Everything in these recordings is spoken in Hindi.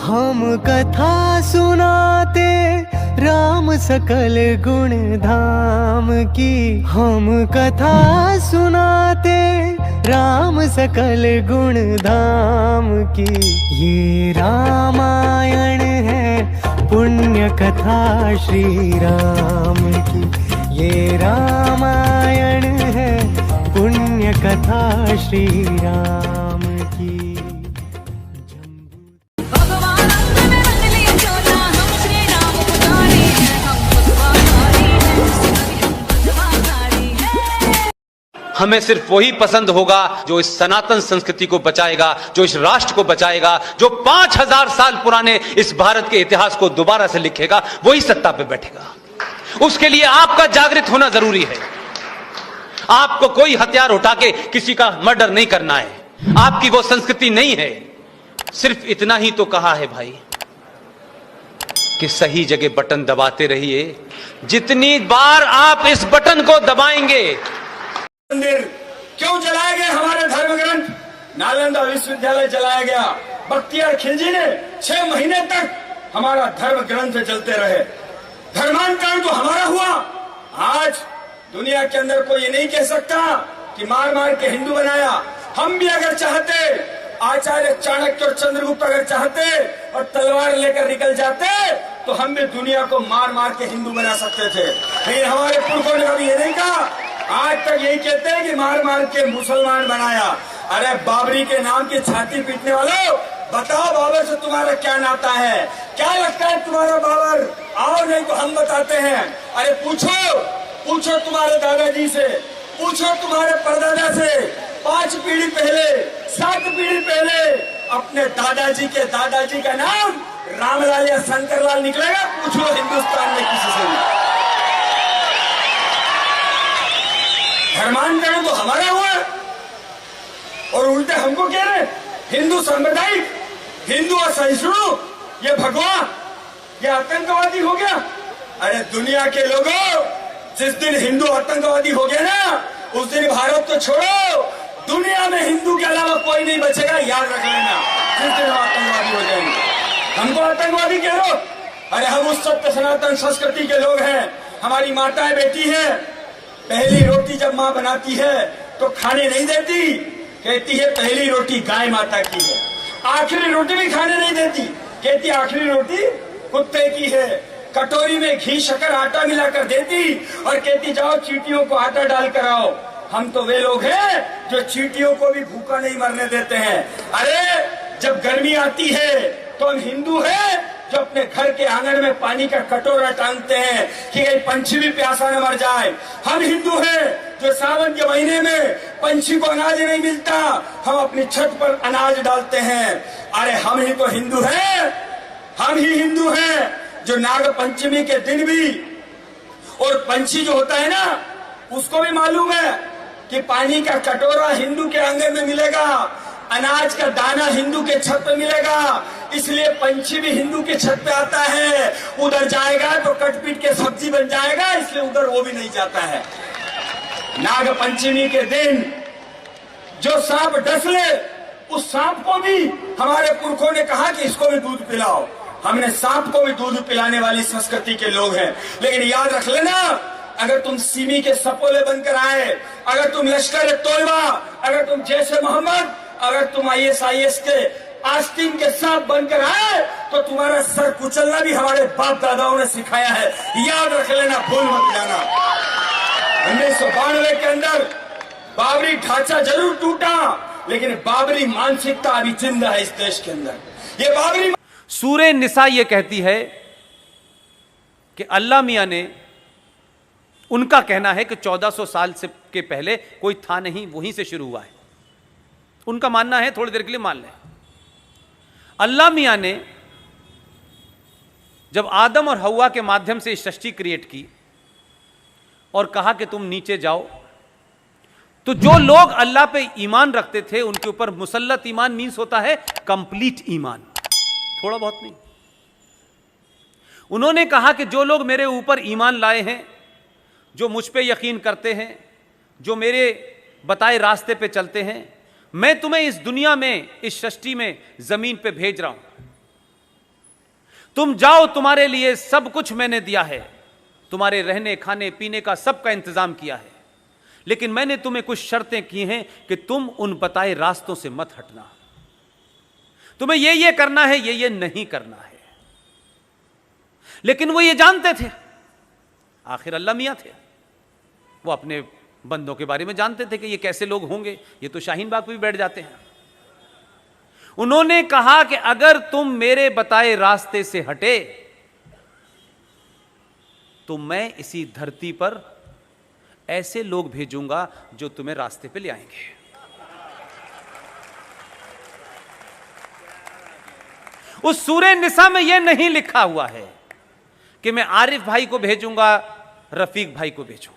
हम कथा सुनाते राम सकल गुण धाम की। हम कथा सुनाते राम सकल गुण धाम की। ये रामायण है पुण्य कथा श्री राम की। ये रामायण है पुण्य कथा श्री राम की। हमें सिर्फ वही पसंद होगा जो इस सनातन संस्कृति को बचाएगा, जो इस राष्ट्र को बचाएगा, जो 5000 साल पुराने इस भारत के इतिहास को दोबारा से लिखेगा, वही सत्ता पे बैठेगा। उसके लिए आपका जागृत होना जरूरी है। आपको कोई हथियार उठा के किसी का मर्डर नहीं करना है। आपकी वो संस्कृति नहीं है। सिर्फ इतना ही तो कहा है भाई कि सही जगह बटन दबाते रहिए। जितनी बार आप इस बटन को दबाएंगे। मंदिर क्यों जलाया गया? हमारे धर्म ग्रंथ नालंदा विश्वविद्यालय जलाया गया। बख्तियार खिलजी ने 6 महीने तक हमारा धर्म ग्रंथ जलते रहे। धर्मांतरण तो हमारा हुआ। आज दुनिया के अंदर कोई ये नहीं कह सकता कि मार मार के हिंदू बनाया। हम भी अगर चाहते, आचार्य चाणक्य और चंद्रगुप्त अगर चाहते और तलवार लेकर निकल जाते तो हम भी दुनिया को मार मार के हिंदू बना सकते थे। लेकिन हमारे पुरखों ने कभी ये नहीं कहा। आज तक यही कहते हैं कि मार मार के मुसलमान बनाया। अरे बाबरी के नाम की छाती पीटने वालों, बताओ बाबर से तुम्हारा क्या नाता है? क्या लगता है तुम्हारा बाबर? आओ नहीं तो हम बताते हैं। अरे पूछो तुम्हारे दादाजी से, पूछो तुम्हारे परदादा से। 5 पीढ़ी पहले, 7 पीढ़ी पहले अपने दादाजी के दादाजी का नाम रामलाल या शंकरलाल निकलेगा? पूछ लो हिंदुस्तान में किसी से भी। धर्मांतरण तो हमारा हुआ और उल्टे हमको कह रहे हिंदू सांप्रदायिक, हिंदू असहिष्णु, ये भगवान, ये आतंकवादी हो गया। अरे दुनिया के लोगों, जिस दिन हिंदू आतंकवादी हो गया ना, उस दिन भारत तो छोड़ो, दुनिया में हिंदू के अलावा कोई नहीं बचेगा। याद रख लेना, जिस दिन हम आतंकवादी हो जाएंगे। हमको आतंकवादी कह लो? अरे हम उस सत्य सनातन संस्कृति के लोग हैं। हमारी माताएं बेटी है, पहली रोटी जब माँ बनाती है तो खाने नहीं देती, कहती है पहली रोटी गाय माता की है। आखिरी रोटी भी खाने नहीं देती, कहती आखिरी रोटी कुत्ते की है। कटोरी में घी शक्कर आटा मिलाकर देती और कहती जाओ चींटियों को आटा डाल कर आओ। हम तो वे लोग हैं जो चींटियों को भी भूखा नहीं मरने देते हैं। अरे जब गर्मी आती है तो हम हिंदू हैं जो अपने घर के आंगन में पानी का कटोरा टांगते हैं कि कहीं पंछी भी प्यासा न मर जाए। हम हिंदू हैं जो सावन के महीने में पंछी को अनाज नहीं मिलता, हम अपनी छत पर अनाज डालते हैं। अरे हम ही तो हिंदू हैं। हम ही हिंदू हैं जो नाग पंचमी के दिन भी, और पंछी जो होता है ना, उसको भी मालूम है कि पानी का कटोरा हिंदू के आंगन में मिलेगा, अनाज का दाना हिंदू के छत पे मिलेगा। इसलिए पंछी भी हिंदू के छत पे आता है। उधर जाएगा तो कटपीट के सब्जी बन जाएगा, इसलिए उधर वो भी नहीं जाता है। नाग पंचमी के दिन जो सांप डस ले, उस सांप को भी हमारे पुरखों ने कहा कि इसको भी दूध पिलाओ। हमने सांप को भी दूध पिलाने वाली संस्कृति के लोग हैं। लेकिन याद रख लेना, अगर तुम सिमी के सपोले बनकर आए, अगर तुम लश्कर तोयबा, अगर तुम जैसे मोहम्मद, अगर तुम ISIS के आस्तीन के सांप बनकर आए, तो तुम्हारा सर कुचलना भी हमारे बाप दादाओं ने सिखाया है। याद रख लेना, भूल मत जाना। 1992 के अंदर बाबरी ढांचा जरूर टूटा, लेकिन बाबरी मानसिकता अभी जिंदा है इस देश के अंदर। ये बाबरी सूरे निसा ये कहती है कि अल्लाह मियां ने, उनका कहना है कि 1400 साल से के पहले कोई था नहीं, वहीं से शुरू हुआ है। उनका मानना है, थोड़ी देर के लिए मान लें। अल्लाह मियां ने जब आदम और हव्वा के माध्यम से सृष्टि क्रिएट की और कहा कि तुम नीचे जाओ, तो जो लोग अल्लाह पे ईमान रखते थे उनके ऊपर मुसल्लत ईमान मीन्स होता है कंप्लीट ईमान, थोड़ा बहुत नहीं। उन्होंने कहा कि जो लोग मेरे ऊपर ईमान लाए हैं, जो मुझ पे यकीन करते हैं, जो मेरे बताए रास्ते पे चलते हैं, मैं तुम्हें इस दुनिया में, इस सृष्टि में, जमीन पे भेज रहा हूं। तुम जाओ, तुम्हारे लिए सब कुछ मैंने दिया है, तुम्हारे रहने खाने पीने का सबका इंतजाम किया है, लेकिन मैंने तुम्हें कुछ शर्तें की हैं कि तुम उन बताए रास्तों से मत हटना, तुम्हें ये करना है, ये नहीं करना है। लेकिन वो ये जानते थे, आखिर अल्लाह मियां थे, वो अपने बंदों के बारे में जानते थे कि ये कैसे लोग होंगे, ये तो शाहीन बाग पे भी बैठ जाते हैं। उन्होंने कहा कि अगर तुम मेरे बताए रास्ते से हटे तो मैं इसी धरती पर ऐसे लोग भेजूंगा जो तुम्हें रास्ते पे ले आएंगे। उस सूरे निसा में यह नहीं लिखा हुआ है कि मैं आरिफ भाई को भेजूंगा, रफीक भाई को भेजूंगा।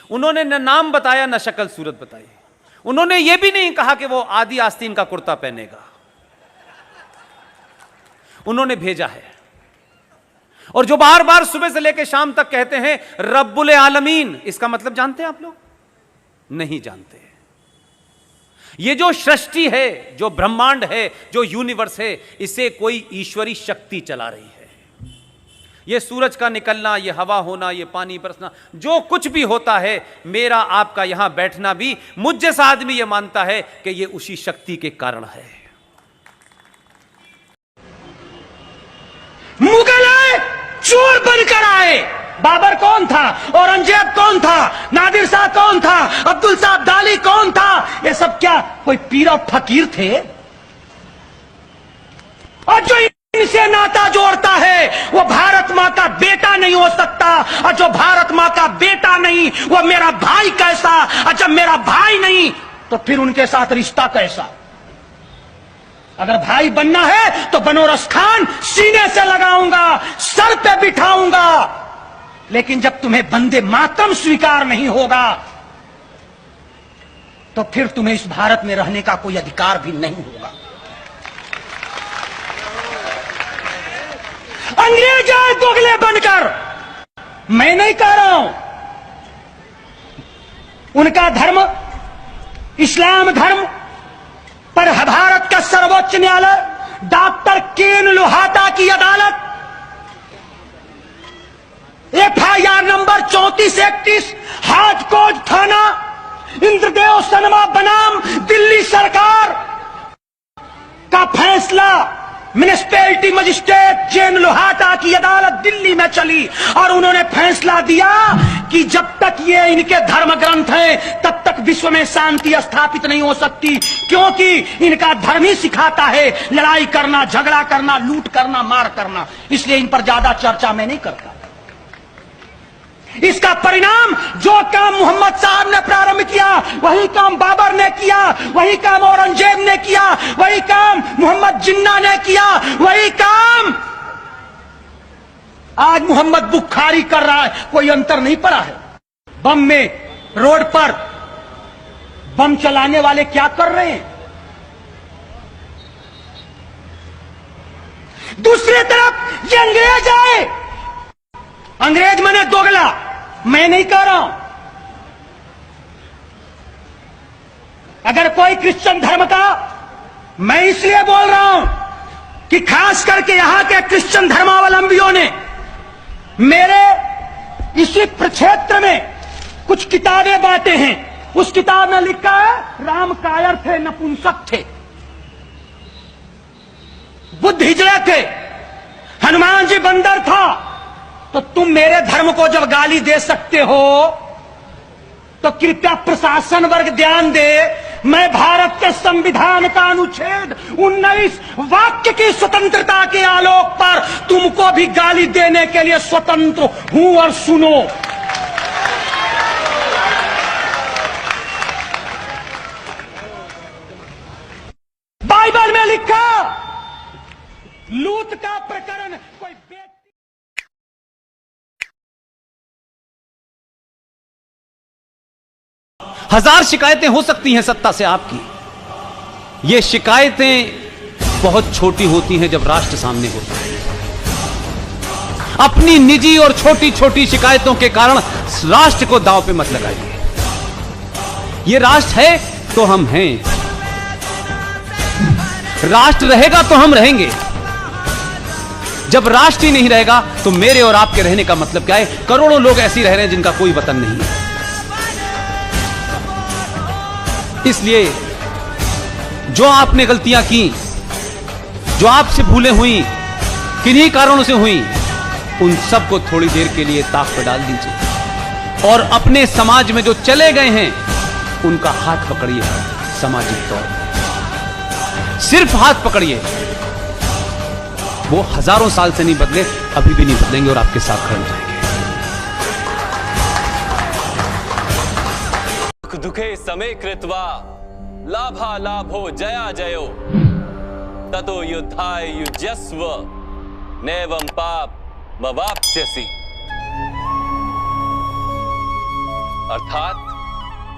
उन्होंने न नाम बताया न शक्ल सूरत बताई। उन्होंने यह भी नहीं कहा कि वो आदि आस्तीन का कुर्ता पहनेगा। उन्होंने भेजा है, और जो बार बार सुबह से लेकर शाम तक कहते हैं रब्बुल आलमीन, इसका मतलब जानते हैं आप लोग? नहीं जानते। ये जो सृष्टि है, जो ब्रह्मांड है, जो यूनिवर्स है, इसे कोई ईश्वरी शक्ति चला रही है। ये सूरज का निकलना, ये हवा होना, ये पानी बरसना, जो कुछ भी होता है, मेरा आपका यहां बैठना भी, मुझ जैसा आदमी ये मानता है कि ये उसी शक्ति के कारण है। मुगल आए, चोर बनकर आए। बाबर कौन था? औरंगजेब कौन था? नादिर शाह कौन था? अब्दुल साहब दाली कौन था? ये सब क्या कोई पीर और फकीर थे? और जो इनसे नाता जोड़ता है वो भारत मां का बेटा नहीं हो सकता, और जो भारत मां का बेटा नहीं वो मेरा भाई कैसा, और जब मेरा भाई नहीं तो फिर उनके साथ रिश्ता कैसा? अगर भाई बनना है तो बनोरस खान सीने से लगाऊंगा, सर पे बिठाऊंगा, लेकिन जब तुम्हें बंदे मातम स्वीकार नहीं होगा तो फिर तुम्हें इस भारत में रहने का कोई अधिकार भी नहीं होगा। अंग्रेज आए दोगले बनकर, मैं नहीं कह रहा हूं, उनका धर्म इस्लाम धर्म पर भारत का सर्वोच्च न्यायालय, डॉक्टर केन लोहाटा की अदालत, FIR नंबर 3431, हाजकोट थाना, इंद्रदेव सनमा बनाम दिल्ली सरकार का फैसला, म्युनिसिपैलिटी मजिस्ट्रेट जेन लोहाटा की अदालत दिल्ली में चली और उन्होंने फैसला दिया कि जब तक ये इनके धर्म ग्रंथ हैं तब तक विश्व में शांति स्थापित नहीं हो सकती, क्योंकि इनका धर्म ही सिखाता है लड़ाई करना, झगड़ा करना, लूट करना, मार करना। इसलिए इन पर ज्यादा चर्चा मैं नहीं करता। इसका परिणाम, जो काम मोहम्मद साहब ने प्रारंभ किया वही काम बाबर ने किया, वही काम औरंगजेब ने किया, वही काम मोहम्मद जिन्ना ने किया, वही काम आज मोहम्मद बुखारी कर रहा है। कोई अंतर नहीं पड़ा है। बम में, रोड पर बम चलाने वाले क्या कर रहे हैं? दूसरी तरफ ये अंग्रेज आए, अंग्रेज मैंने दोगला, मैं नहीं कह रहा हूं। अगर कोई क्रिश्चियन धर्म का, मैं इसलिए बोल रहा हूं कि खास करके यहां के क्रिश्चियन धर्मावलंबियों ने मेरे इसी प्रक्षेत्र में कुछ किताबें बांटे हैं। उस किताब में लिखा है राम कायर थे, नपुंसक थे, बुद्ध हिजड़े थे, हनुमान जी बंदर था। तो तुम मेरे धर्म को जब गाली दे सकते हो तो कृपया प्रशासन वर्ग ध्यान दे। मैं भारत के संविधान का अनुच्छेद 19 वाक्य की स्वतंत्रता के आलोक पर तुमको भी गाली देने के लिए स्वतंत्र हूं, और सुनो। बाइबल में लिखा, लूत का प्रकरण कोई हजार शिकायतें हो सकती हैं सत्ता से आपकी। ये शिकायतें बहुत छोटी होती हैं जब राष्ट्र सामने होता है। अपनी निजी और छोटी छोटी शिकायतों के कारण राष्ट्र को दांव पे मत लगाइए। ये राष्ट्र है तो हम हैं, राष्ट्र रहेगा तो हम रहेंगे। जब राष्ट्र ही नहीं रहेगा तो मेरे और आपके रहने का मतलब क्या है? करोड़ों लोग ऐसे रह रहे हैं जिनका कोई वतन नहीं है। इसलिए जो आपने गलतियां की, जो आपसे भूलें हुई, किन्हीं कारणों से हुई, उन सबको थोड़ी देर के लिए ताक पर डाल दीजिए और अपने समाज में जो चले गए हैं उनका हाथ पकड़िए। सामाजिक तौर पर सिर्फ हाथ पकड़िए। वो हजारों साल से नहीं बदले, अभी भी नहीं बदलेंगे और आपके साथ खड़े हो जाएंगे। दुखे समे कृत्वा लाभा लाभो जया जयो ततो युद्धाय युज्यस्व नैवं पाप मवाप्स्यसि। अर्थात